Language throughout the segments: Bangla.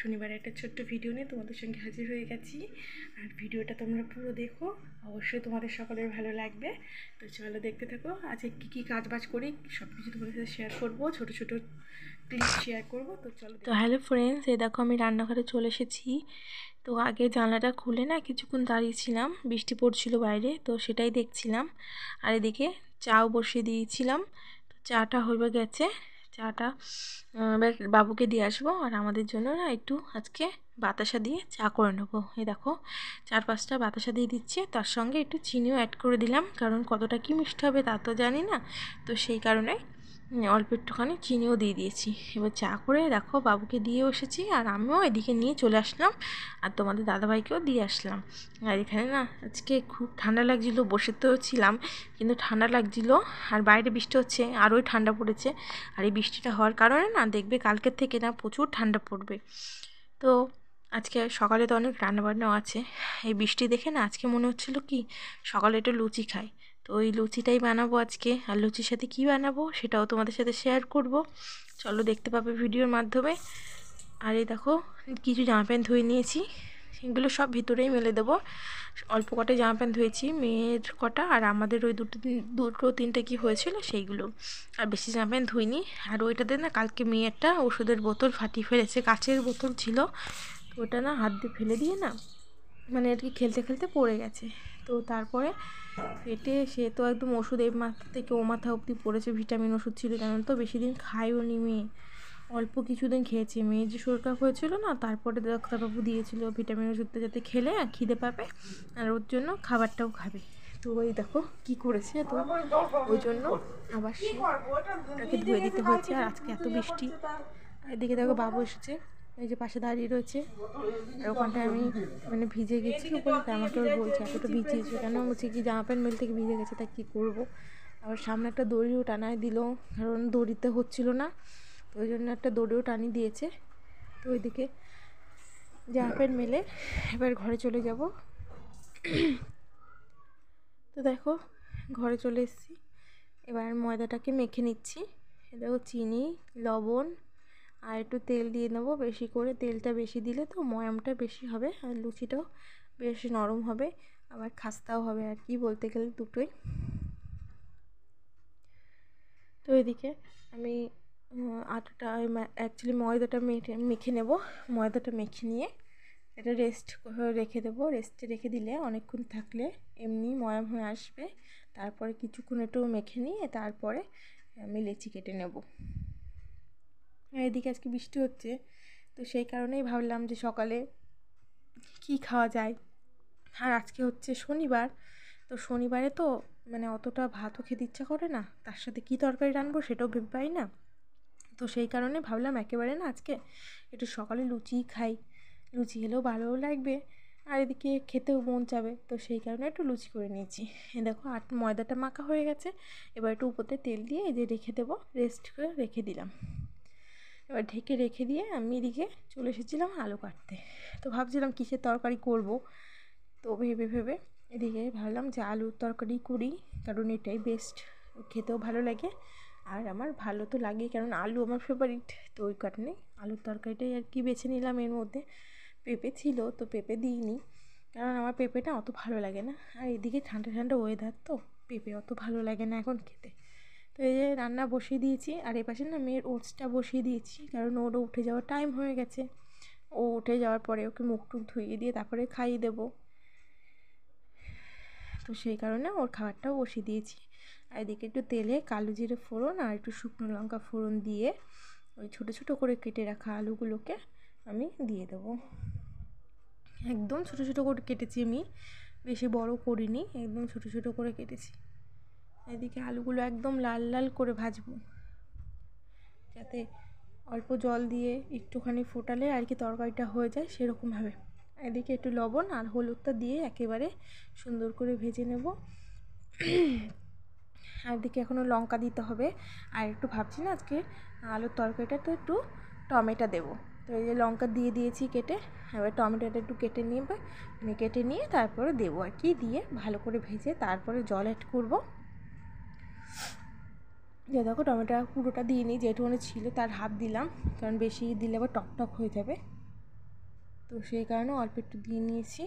শনিবার একটা ছোট্ট ভিডিও নিয়ে তোমাদের সঙ্গে হাজির হয়ে গেছি। আর ভিডিওটা তোমরা পুরো দেখো, অবশ্যই তোমাদের সকলের ভালো লাগবে। তো চলো দেখতে থাকো। আজকে কী কাজ বাজ করি সব কিছু তোমাদের সাথে শেয়ার করবো, ছোটো ছোটো ক্লিপ শেয়ার করবো। তো চলো। তো হ্যালো ফ্রেন্ডস, এই দেখো আমি রান্নাঘরে চলে এসেছি। তো আগে জানলাটা খুলে না কিছুক্ষণ দাঁড়িয়েছিলাম, বৃষ্টি পড়ছিল বাইরে, তো সেটাই দেখছিলাম। আর এদিকে চাও বসিয়ে দিয়েছিলাম। তো চাটা হয়ে গেছে। চাটা এবার বাবুকে দিয়ে আসবো। আর আমাদের জন্য না একটু আজকে বাতাসা দিয়ে চা করে নেবো। এই দেখো 4-5টা বাতাসা দিয়ে দিচ্ছি, তার সঙ্গে একটু চিনিও অ্যাড করে দিলাম, কারণ কতটা কি মিষ্টি হবে তা তো জানি না। তো সেই কারণে অল্প একটুখানি চিনিও দিয়ে দিয়েছি। এবার চা করে দেখো বাবুকে দিয়ে এসেছি, আর আমিও এদিকে নিয়ে চলে আসলাম, আর তোমাদের দাদাভাইকেও দিয়ে আসলাম। আর এখানে না আজকে খুব ঠান্ডা লাগছিলো, বসে তো ছিলাম কিন্তু ঠান্ডা লাগছিলো। আর বাইরে বৃষ্টি হচ্ছে, আরোই ঠান্ডা পড়েছে। আর এই বৃষ্টিটা হওয়ার কারণে না দেখবে কালকের থেকে না প্রচুর ঠান্ডা পড়বে। তো আজকে সকালে তো অনেক রান্নাবান্নাও আছে। এই বৃষ্টি দেখে না আজকে মনে হচ্ছিলো কি সকালে একটু লুচি খাই। তো ওই লুচিটাই বানাবো আজকে। আর লুচির সাথে কী বানাবো সেটাও তোমাদের সাথে শেয়ার করব। চলো দেখতে পাবে ভিডিওর মাধ্যমে। আর এই দেখো কিছু জামা প্যান্ট ধুয়ে নিয়েছি, সেগুলো সব ভিতরেই মেলে দেবো। অল্প কটা জামা প্যান্ট ধুয়েছি, মেয়ের কটা আর আমাদের ওই দুটো তিনটে কি হয়েছিল সেইগুলো। আর বেশি জামা প্যান্ট ধুইনি। আর ওইটাতে না কালকে মেয়ে একটা ওষুধের বোতল ফাটিয়ে ফেলেছে, কাচের বোতল ছিল। তো ওটা না হাত দিয়ে ফেলে দিয়ে না মানে আর কি খেলতে খেলতে পড়ে গেছে। তো তারপরে ফেটে সে তো একদম ওষুধ এই মাথা থেকে ও মাথা অবধি পড়েছে। ভিটামিন ওষুধ ছিল, জানেন তো বেশি দিন খাইও নি মেয়ে, অল্প কিছুদিন খেয়েছে। মেয়ে যে শরীর খারাপ হয়েছিল না, তারপরে ডাক্তারবাবু দিয়েছিল ভিটামিন ওষুধটা যাতে খেলে খিদে পাবে আর ওর জন্য খাবারটাও খাবে। তো ওই দেখো কি করেছে। তো ওই জন্য আবার ওটাকে ধুয়ে দিতে হয়েছে। আর আজকে এত বৃষ্টি। এদিকে দেখো বাবু এসেছে, এই যে পাশে দাঁড়িয়ে রয়েছে। আর ওখানটায় আমি মানে ভিজে গেছি বলে তাই আমাকে ওর বলছে এতটা ভিজিয়েছে কেন। বলছি কি জামা প্যান্ট মেল থেকে ভিজে গেছে, তা কী করবো। আবার সামনে একটা দড়িও টানায় দিল, কারণ দড়িতে হচ্ছিল না, তো ওই জন্য একটা দড়িও টানিয়ে দিয়েছে। তো ওইদিকে জামা প্যান্ট মেলে এবার ঘরে চলে যাব। তো দেখো ঘরে চলে এসেছি। এবার ময়দাটাকে মেখে নিচ্ছি। দেখো চিনি, লবণ আর একটু তেল দিয়ে নেবো বেশি করে। তেলটা বেশি দিলে তো ময়ামটা বেশি হবে, আর লুচিটাও বেশ নরম হবে, আবার খাস্তাও হবে আর কি, বলতে গেলে দুটোই। তো এদিকে আমি আটাটা অ্যাকচুয়ালি ময়দাটা মেখে নেব। ময়দাটা মেখে নিয়ে এটা রেস্ট রেখে দেবো। রেস্টে রেখে দিলে অনেকক্ষণ থাকলে এমনি ময়াম হয়ে আসবে। তারপরে কিছুক্ষণ একটু মেখে নিয়ে তারপরে আমি লেচি কেটে নেব। এদিকে আজকে বৃষ্টি হচ্ছে, তো সেই কারণেই ভাবলাম যে সকালে কি খাওয়া যায়। আর আজকে হচ্ছে শনিবার, তো শনিবারে তো মানে অতটা ভাতও খেতে ইচ্ছা করে না, তার সাথে কী তরকারি রানবো সেটাও ভেবে পাই না। তো সেই কারণে ভাবলাম একেবারে না আজকে একটু সকালে লুচিই খাই, লুচি খেলেও ভালোও লাগবে আর এদিকে খেতেও মন চাবে। তো সেই কারণে একটু লুচি করে নিয়েছি। দেখো ময়দাটা মাখা হয়ে গেছে। এবার একটু উপরে তেল দিয়ে এই যে রেখে দেবো, রেস্ট করে রেখে দিলাম। এবার ঢেকে রেখে দিয়ে আমি এদিকে চলে এসেছিলাম আলু কাটতে। তো ভাবছিলাম কিসের তরকারি করব, তো ভেবে ভেবে এদিকে ভাবলাম যে আলুর তরকারি করি, কারণ এটাই বেস্ট, খেতেও ভালো লাগে আর আমার ভালো তো লাগেই, কারণ আলু আমার ফেভারিট। তো ওই কারণে আলুর তরকারিটাই আর কি বেছে নিলাম। এর মধ্যে পেঁপে ছিল তো পেঁপে দিইনি, কারণ আমার পেঁপেটা অত ভালো লাগে না। আর এদিকে ঠান্ডা ঠান্ডা ওয়েদার, তো পেঁপে অত ভালো লাগে না এখন খেতে। তো এই যে রান্না বসিয়ে দিয়েছি। আর এপাশে না মেয়ের ওটসটা বসিয়ে দিয়েছি, কারণ ওরও উঠে যাওয়ার টাইম হয়ে গেছে। ও উঠে যাওয়ার পরে ওকে মুখ টুক ধুইয়ে দিয়ে তারপরে খাইয়ে দেবো। তো সেই কারণে ওর খাবারটাও বসিয়ে দিয়েছি। আর এদিকে একটু তেলে কালো জিরে ফোড়ন আর একটু শুকনো লঙ্কা ফোড়ন দিয়ে ওই ছোটো ছোটো করে কেটে রাখা আলুগুলোকে আমি দিয়ে দেবো। একদম ছোটো ছোটো করে কেটেছি আমি, বেশি বড় করিনি, একদম ছোটো ছোটো করে কেটেছি। এদিকে আলুগুলো একদম লাল লাল করে ভাজবো, যাতে অল্প জল দিয়ে একটুখানি ফোটালে আর কি তরকারিটা হয়ে যায় সেরকমভাবে। এদিকে একটু লবণ আর হলুদটা দিয়ে একেবারে সুন্দর করে ভেজে নেব। আর এদিকে এখনও লঙ্কা দিতে হবে। আর একটু ভাবছি না আজকে আলুর তরকারিটা তো একটু টমেটো দেবো। তো এই যে লঙ্কা দিয়ে দিয়েছি কেটে, এবার টমেটোটা একটু কেটে নিয়ে তারপরে দেবো আর কি, দিয়ে ভালো করে ভেজে তারপরে জল অ্যাড করবো। যে দেখো টমেটো পুরোটা দিয়ে নিই, যেটুকুনি ছিল তার হাফ দিলাম, কারণ বেশি দিলে আবার টক হয়ে যাবে, তো সেই কারণে অল্প একটু দিয়ে নিয়েছি।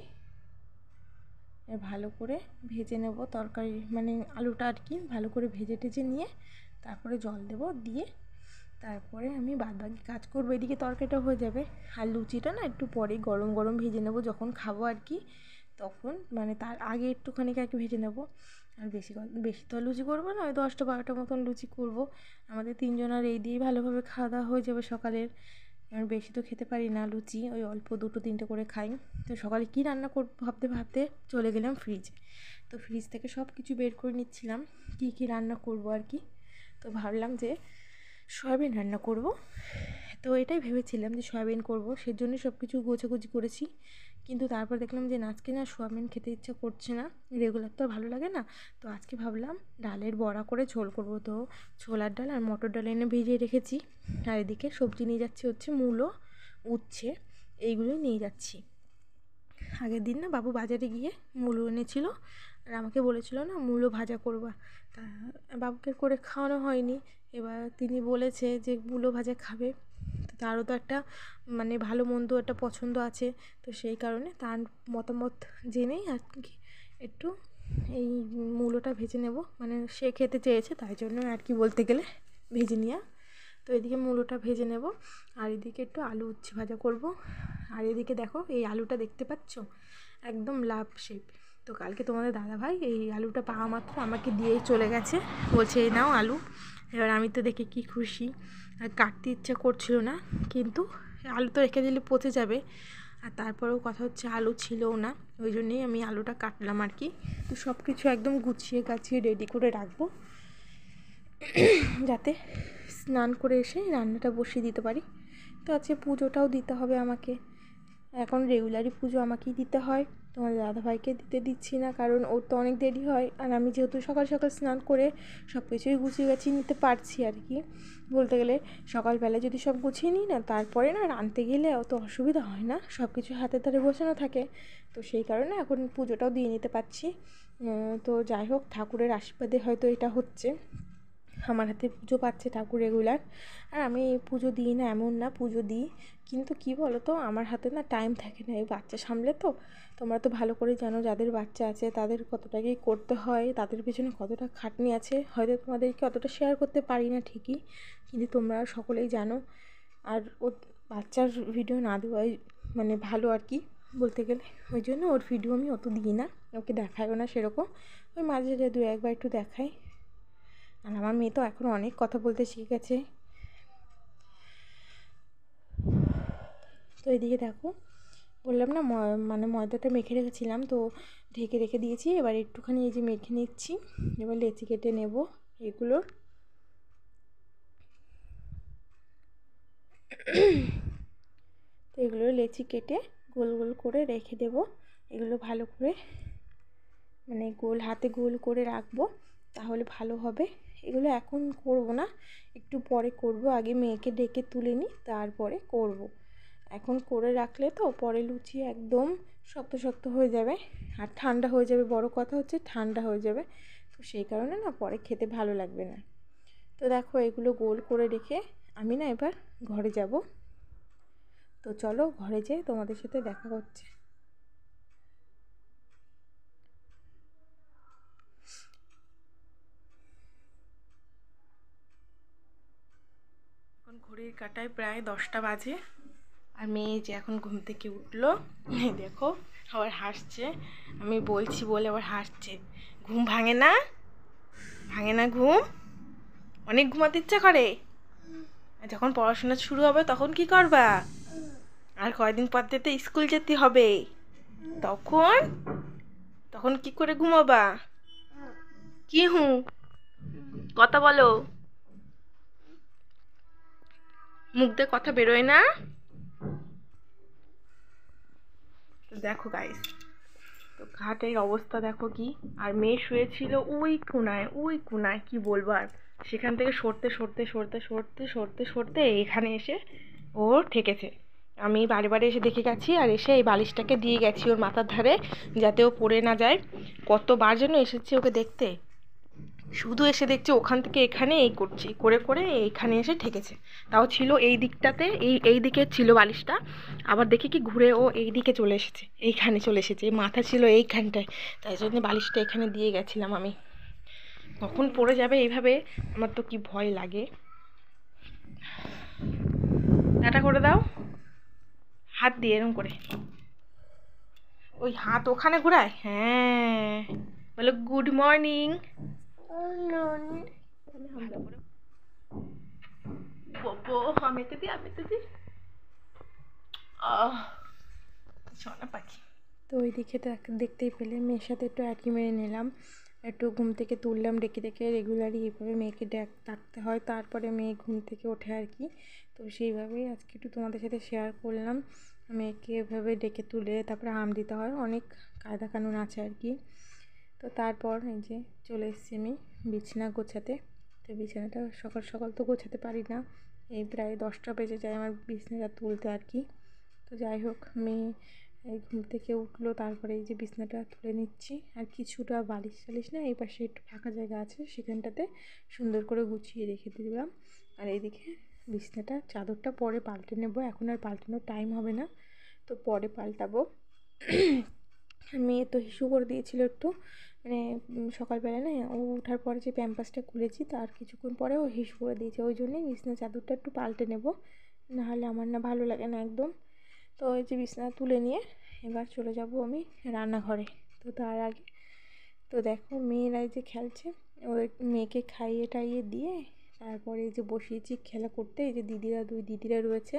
ভালো করে ভেজে নেব তরকারি, মানে আলুটা আর কি ভালো করে ভেজে নিয়ে তারপরে জল দেব, দিয়ে তারপরে আমি বাদবাকি কাজ করবো। এদিকে তরকারিটা হয়ে যাবে, আর লুচিটা না একটু পরে গরম গরম ভেজে নেব, যখন খাবো আর কি তখন, মানে তার আগে একটুখানি আর কি ভেজে নেব। আর বেশি তো লুচি করবো না, ওই 10টা-12টা মতন লুচি করব। আমাদের 3 জনের এই দিয়েই ভালোভাবে খাওয়া দাওয়া হয়ে যাবে সকালের। আর বেশি তো খেতে পারি না লুচি, ওই অল্প 2-3টে করে খাই। তো সকালে কী রান্না করব ভাবতে চলে গেলাম ফ্রিজে। তো ফ্রিজ থেকে সব কিছু বের করে নিচ্ছিলাম কী রান্না করব আর কি। তো ভাবলাম যে সয়াবিন রান্না করব, তো এটাই ভেবেছিলাম যে সয়াবিন করব, সেজন্য সব কিছু গোছাগুছি করেছি। কিন্তু তারপর দেখলাম যে আজকে না সয়াবিন খেতে ইচ্ছা করছে না, রেগুলার তো ভালো লাগে না। তো আজকে ভাবলাম ডালের বড়া করে ঝোল করব। তো ছোলার ডাল আর মটর ডাল এনে ভিজিয়ে রেখেছি, আর এদিকে সবজি নিয়ে যাচ্ছি হচ্ছে মূলো, উচ্ছে, এইগুলোই নিয়ে যাচ্ছি। আগের দিন না বাবু বাজারে গিয়ে মূলো এনেছিল, আর আমাকে বলেছিল না মূলো ভাজা করবা, তা বাবুকে করে খাওয়ানো হয়নি। এবার তিনি বলেছে যে মূলো ভাজা খাবে, তো তারও তো একটা মানে ভালো মন্দ একটা পছন্দ আছে, তো সেই কারণে তার মতামত জেনেই আর কি একটু এই মূলোটা ভেজে নেব, মানে সে খেতে চেয়েছে তাই জন্য আর কি বলতে গেলে ভেজে নেওয়া। তো এদিকে মূলোটা ভেজে নেব, আর এদিকে একটু আলু উচ্ছে ভাজা করব। আর এদিকে দেখো এই আলুটা দেখতে পাচ্ছ, একদম লাভ শেপ। তো কালকে তোমাদের দাদাভাই এই আলুটা পাওয়া মাত্র আমাকে দিয়ে চলে গেছে, বলছে এই নাও আলু। এবার আমি তো দেখে কি খুশি, আর কাটতে ইচ্ছা করছিল না, কিন্তু আলু তো রেখে দিলে পচে যাবে, আর তারপরেও কথা হচ্ছে আলু ছিলও না, ওই জন্যেই আমি আলুটা কাটলাম আর কি। তো সব কিছু একদম গুছিয়ে গাছিয়ে রেডি করে রাখবো, যাতে স্নান করে এসে রান্নাটা বসিয়ে দিতে পারি। তো আজকে পুজোটাও দিতে হবে আমাকে, এখন রেগুলারই পুজো আমাকেই দিতে হয়, তোমার দাদাভাইকে দিচ্ছি না, কারণ ওর তো অনেক দেরি হয়, আর আমি যেহেতু সকাল সকাল স্নান করে সব কিছুই গুছিয়ে গাছিয়ে নিতে পারছি আর কি। বলতে গেলে সকালবেলা যদি সব গুছিয়ে নিই না, তারপরে না রাঁধতে গেলে অত অসুবিধা হয় না, সব কিছু হাতে ধারে গোছানো থাকে, তো সেই কারণে এখন পুজোটাও দিয়ে নিতে পারছি। তো যাই হোক, ঠাকুরের আশীর্বাদে হয়তো এটা হচ্ছে, আমার হাতে পুজো পাচ্ছে ঠাকুর রেগুলার। আর আমি পুজো দিই না এমন না, পুজো দিই, কিন্তু কি বলো তো আমার হাতে না টাইম থাকে না এই বাচ্চা সামলে। তো তোমরা তো ভালো করে জানো, যাদের বাচ্চা আছে তাদের কতটা কি করতে হয়, তাদের পেছনে কতটা খাটনি আছে, হয়তো তোমাদেরকে অতটা শেয়ার করতে পারি না ঠিকই, কিন্তু তোমরা সকলেই জানো। আর ও বাচ্চার ভিডিও না দেওয়াই মানে ভালো আর কি বলতে গেলে, ওই জন্য ওর ভিডিও আমি অত দিই না, ওকে দেখাইও না সেরকম, ওই মাঝে 2-1বার একটু দেখাই। আর আমার মেয়ে তো এখন অনেক কথা বলতে শিখে গেছে। তো এদিকে দেখো, বললাম না মানে ময়দাটা মেখে রেখেছিলাম, তো ঢেকে রেখে দিয়েছি, এবার একটুখানি এই যে মেখে নিচ্ছি, এবার লেচি কেটে নেব এগুলোর। তো এগুলো লেচি কেটে গোল গোল করে রেখে দেব, এগুলো ভালো করে মানে হাতে গোল করে রাখবো, তাহলে ভালো হবে। এগুলো এখন করব না, একটু পরে করব, আগে মেয়েকে ডেকে তুলে নিই তারপরে করব। এখন করে রাখলে তো পরে লুচি একদম শক্ত শক্ত হয়ে যাবে, আর ঠান্ডা হয়ে যাবে, বড় কথা হচ্ছে ঠান্ডা হয়ে যাবে, তো সেই কারণে না পরে খেতে ভালো লাগবে না। তো দেখো এগুলো গোল করে রেখে আমি না এবার ঘরে যাব। তো চলো ঘরে যেয়ে তোমাদের সাথে দেখা হচ্ছে। এখন ঘড়ির কাঁটায় প্রায় 10টা বাজে, আর মেয়ে যে এখন ঘুম থেকে উঠলো, দেখো আবার হাসছে, আমি বলছি বলে আবার হাসছে। ঘুম ভাঙে না, ভাঙে না ঘুম, অনেক ঘুমাতে ইচ্ছা করে। আর যখন পড়াশোনা শুরু হবে তখন কি করবা? আর কয়দিন পর যেতে স্কুল যেতে হবে, তখন তখন কি করে ঘুমাবা? কি কথা বলো, মুখ দিয়ে কথা বেরোয় না। তো দেখো গাইস, তো ঘাটের অবস্থা দেখো কি, আর মেয়ে শুয়েছিল ওই কোনায় কি বলবো, আর সেখান থেকে সরতে এখানে এসে ও ও ঠেকেছে। আমি বারে বারে এসে দেখে গেছি, আর এসে এই বালিশটাকে দিয়ে গেছি ওর মাথার ধারে, যাতে ও পড়ে না যায়। কতবার যেন এসেছি ওকে দেখতে, শুধু এসে দেখছে ওখান থেকে এখানে এই করছি, করে করে এইখানে এসে ঠেকেছে। তাও ছিল এই দিকটাতে, এই দিকে ছিল বালিশটা, আবার দেখি কি ঘুরে ও এই দিকে চলে এসেছে, এইখানে চলে এসেছে, মাথা ছিল এইখানটায়, তাই জন্য বালিশটা এখানে দিয়ে গেছিলাম আমি। কখন পড়ে যাবে এইভাবে, আমার তো কি ভয় লাগে। টাটা করে দাও, হাত দিয়ে এরকম করে, ওই হাত ওখানে ঘোরায়, হ্যাঁ, বলো গুড মর্নিং। সোনা পাখি। তো ওই দিকে দেখতেই পেলে মেয়ের সাথে একটু একই মেরে নিলাম, একটু ঘুম থেকে তুললাম ডেকে ডেকে, রেগুলারই এইভাবে মেয়েকে ডাকতে হয়, তারপরে মেয়ে ঘুম থেকে ওঠে আর কি। তো সেইভাবেই আজকে একটু তোমাদের সাথে শেয়ার করলাম, মেয়েকে এভাবে ডেকে তুলে তারপরে হাম দিতে হয়, অনেক কায়দা কানুন আছে আর কি। তো তারপর এই যে চলে এসেছি আমি বিছানা গোছাতে। তো বিছানাটা সকাল সকাল তো গোছাতে পারি না, এই প্রায় 10টা বেজে যায় আমার বিছানাটা তুলতে আর কি। তো যাই হোক, মেয়ে এই ঘুম থেকে উঠলো, তারপরে এই যে বিছানাটা তুলে নিচ্ছি, আর কিছুটা বালিশ টালিশ না এই পাশে একটু ফাঁকা জায়গা আছে, সেখানটাতে সুন্দর করে গুছিয়ে রেখে দিলাম। আর এইদিকে বিছানাটা চাদরটা পরে পাল্টে নেব, এখন আর পাল্টানোর টাইম হবে না, তো পরে পাল্টাবো। মেয়ে তো হিসু করে দিয়েছিল একটু, মানে সকালবেলা না ও ওঠার পরে যে প্যাম্পাসটা খুলেছি তার কিছুক্ষণ পরে ও হিসু করে দিয়েছে, ওই জন্যই বিছানা চাদরটা একটু পাল্টে নেব, নাহলে আমার না ভালো লাগে না একদম। তো ওই যে বিছানা তুলে নিয়ে এবার চলে যাব আমি রান্নাঘরে। তো তার আগে তো দেখো মেয়েরা যে খেলছে, ওই মেয়েকে খাইয়ে টাইয়ে দিয়ে তারপরে এই যে বসিয়েছি খেলা করতে, এই যে দুই দিদিরা রয়েছে,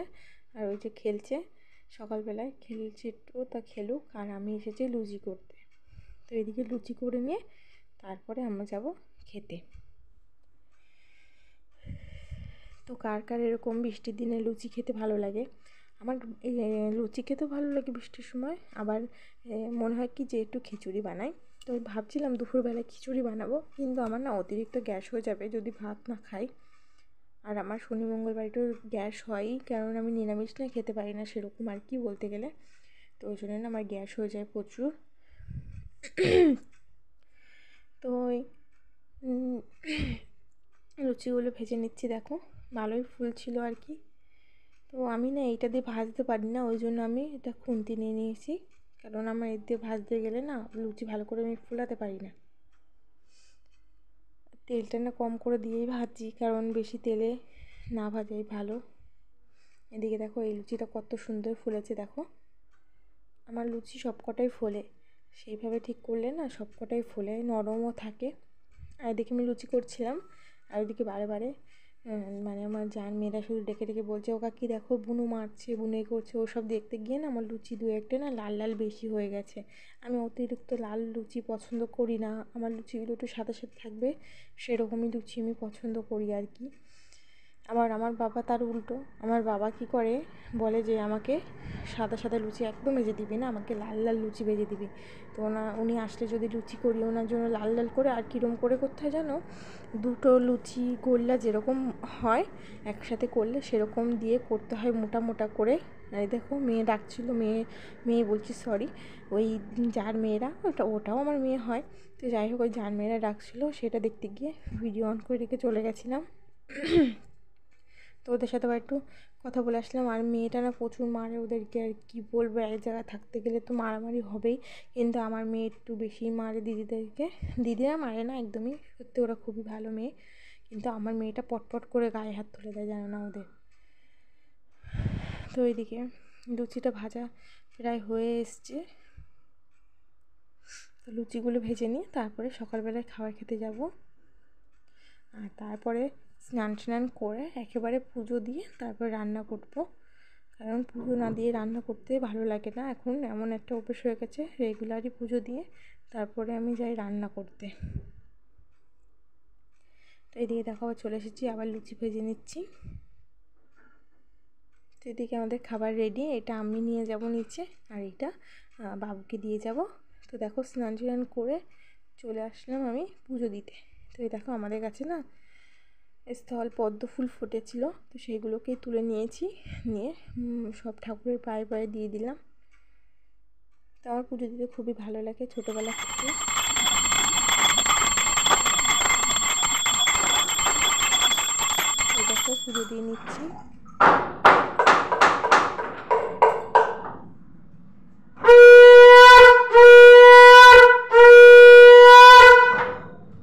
আর ওই যে খেলছে, সকালবেলায় খেলছে একটু, তা খেলুক, আর আমি এসেছি লুচি করতে। তো এদিকে লুচি করে নিয়ে তারপরে আমরা যাব খেতে। তো কার কার এরকম বৃষ্টির দিনে লুচি খেতে ভালো লাগে? আমার লুচি খেতেও ভালো লাগে বৃষ্টির সময়, আবার মনে হয় কি যে একটু খিচুড়ি বানাই। তো ভাবছিলাম দুপুরবেলায় খিচুড়ি বানাবো, কিন্তু আমার না অতিরিক্ত গ্যাস হয়ে যাবে যদি ভাত না খাই, আর আমার শনি মঙ্গলবার একটু গ্যাস হয়ই, কারণ আমি নিরামিষ না খেতে পারি না সেরকম আর কি বলতে গেলে, তো ওই জন্য না আমার গ্যাস হয়ে যায় প্রচুর। তো ওই লুচিগুলো ভেজে নিচ্ছি, দেখো ভালোই ফুল ছিল আর কি। তো আমি না এইটা দিয়ে ভাজতে পারি না, ওই জন্য আমি এটা খুন্তি নিয়ে নিয়েছি, কারণ আমার এর দিয়ে ভাজতে গেলে না লুচি ভালো করে আমি ফোলাতে পারি না। তেলটা না কম করে দিয়েই ভাজি, কারণ বেশি তেলে না ভাজাই ভালো। এদিকে দেখো এই লুচিটা কত সুন্দর ফুলেছে, দেখো আমার লুচি সবকটাই ফোলে, সেইভাবে ঠিক করলে না সবকটাই ফোলে, নরমও থাকে। আর এদিকে আমি লুচি করছিলাম, আর ওইদিকে বারে বারে মানে আমার জান মেয়েরা শুধু ডেকে ডেকে বলছে ও কাকি দেখো বুনু মারছে, বুনু এই করছে, ওসব দেখতে গিয়ে না আমার লুচি দু একটা না লাল লাল বেশি হয়ে গেছে। আমি অতিরিক্ত লাল লুচি পছন্দ করি না, আমার লুচিগুলো একটু সাদা সাদা থাকবে সেরকমই লুচি আমি পছন্দ করি আর কি। আমার বাবা তার উল্টো, আমার বাবা কি করে বলে যে আমাকে সাদা সাদা লুচি একদম ভেজে দিবি না, আমাকে লাল লাল লুচি ভেজে দিবি। তো উনি আসলে যদি লুচি করি ওনার জন্য লাল লাল করে, আর কীরকম করে করতে হয় জানো, দুটো লুচি গোল্লা যেরকম হয় একসাথে করলে সেরকম দিয়ে করতে হয়, মোটা মোটা করে। এই দেখো মেয়ে ডাকছিল, মেয়ে বলছি সরি, ওই যার মেয়েরা ওটাও আমার মেয়ে হয়। তো যাই হোক ওই যার মেয়েরা ডাকছিল, সেটা দেখতে গিয়ে ভিডিও অন করে রেখে চলে গেছিলাম। তো ওদের সাথে আবার একটু কথা বলে আসলাম। আর মেয়েটা না প্রচুর মারে ওদেরকে, আর কি বলবো, এক জায়গায় থাকতে গেলে তো মারামারি হবেই, কিন্তু আমার মেয়ে একটু বেশি মারে দিদিদেরকে। দিদিরা মারে না একদমই, সত্যি ওরা খুবই ভালো মেয়ে, কিন্তু আমার মেয়েটা পটপট করে গায়ে হাত তুলে দেয়, জানো না ওদের। তো এইদিকে লুচিটা ভাজা প্রায় হয়ে এসছে, তো লুচিগুলো ভেজে নিয়ে তারপরে সকালবেলায় খাবার খেতে যাব। আর তারপরে স্নান করে একেবারে পুজো দিয়ে তারপর রান্না করব, কারণ পুজো না দিয়ে রান্না করতে ভালো লাগে না, এখন এমন একটা অভ্যেস হয়ে গেছে, রেগুলারই পুজো দিয়ে তারপরে আমি যাই রান্না করতে। তো এদিকে দেখো আবার চলে এসেছি, আবার লুচি ভেজে নিচ্ছি। তো এদিকে আমাদের খাবার রেডি, এটা আমি নিয়ে যাব নিচে, আর এটা বাবুকে দিয়ে যাব। তো দেখো স্নান করে চলে আসলাম আমি পুজো দিতে। তো এই দেখো আমাদের কাছে না স্থল পদ্ম ফুল ফুটেছিল, তো সেইগুলোকেই তুলে নিয়েছি, নিয়ে সব ঠাকুরের পায়ে পায়ে দিয়ে দিলাম। তো আমার পুজো দিতে খুবই ভালো লাগে ছোটোবেলা থেকে। এই দেখো পুজো দিয়ে নিচ্ছি।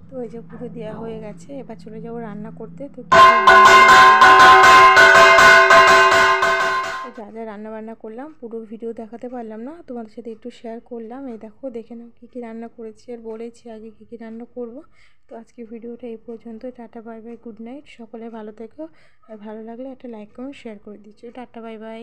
তো এই যে পুজো দেওয়া হয়ে গেছে, এবার চলে যাবো রান্না করতে। তো যা যা রান্না বান্না করলাম পুরো ভিডিও দেখাতে পারলাম না, তোমাদের সাথে একটু শেয়ার করলাম। এই দেখো দেখে নাও কী কী রান্না করেছি, আর বলেছি আগে কী কী রান্না করব। তো আজকে ভিডিওটা এই পর্যন্ত। Tata bye bye, good night, সকলে ভালো থেকো। আর ভালো লাগলে একটা লাইক কমেন্ট শেয়ার করে দিচ্ছি। Tata bye bye.